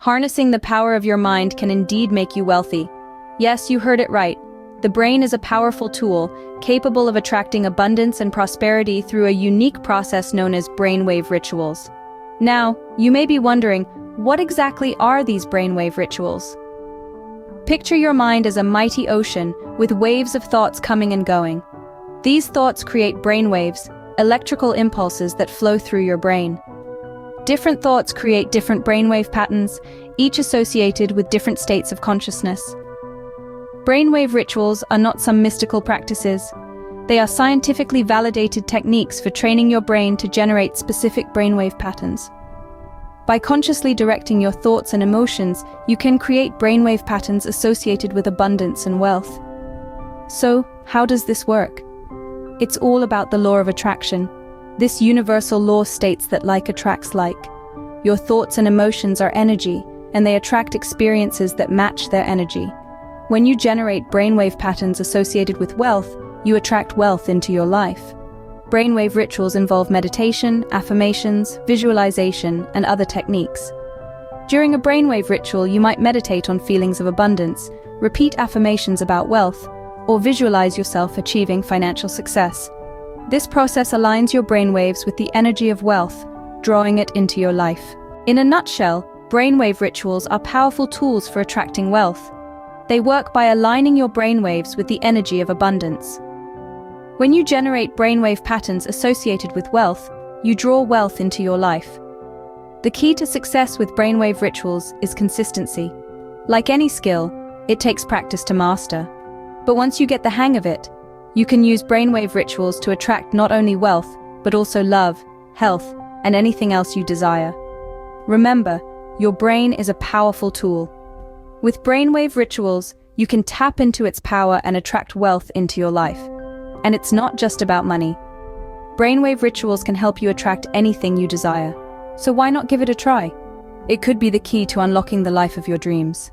Harnessing the power of your mind can indeed make you wealthy. Yes, you heard it right. The brain is a powerful tool, capable of attracting abundance and prosperity through a unique process known as brainwave rituals. Now, you may be wondering, what exactly are these brainwave rituals? Picture your mind as a mighty ocean with waves of thoughts coming and going. These thoughts create brainwaves, electrical impulses that flow through your brain. Different thoughts create different brainwave patterns, each associated with different states of consciousness. Brainwave rituals are not some mystical practices. They are scientifically validated techniques for training your brain to generate specific brainwave patterns. By consciously directing your thoughts and emotions, you can create brainwave patterns associated with abundance and wealth. So, how does this work? It's all about the law of attraction. This universal law states that like attracts like. Your thoughts and emotions are energy, and they attract experiences that match their energy. When you generate brainwave patterns associated with wealth, you attract wealth into your life. Brainwave rituals involve meditation, affirmations, visualization, and other techniques. During a brainwave ritual, you might meditate on feelings of abundance, repeat affirmations about wealth, or visualize yourself achieving financial success. This process aligns your brainwaves with the energy of wealth, drawing it into your life. In a nutshell, brainwave rituals are powerful tools for attracting wealth. They work by aligning your brainwaves with the energy of abundance. When you generate brainwave patterns associated with wealth, you draw wealth into your life. The key to success with brainwave rituals is consistency. Like any skill, it takes practice to master. But once you get the hang of it, you can use brainwave rituals to attract not only wealth, but also love, health, and anything else you desire. Remember, your brain is a powerful tool. With brainwave rituals, you can tap into its power and attract wealth into your life. And it's not just about money. Brainwave rituals can help you attract anything you desire. So why not give it a try? It could be the key to unlocking the life of your dreams.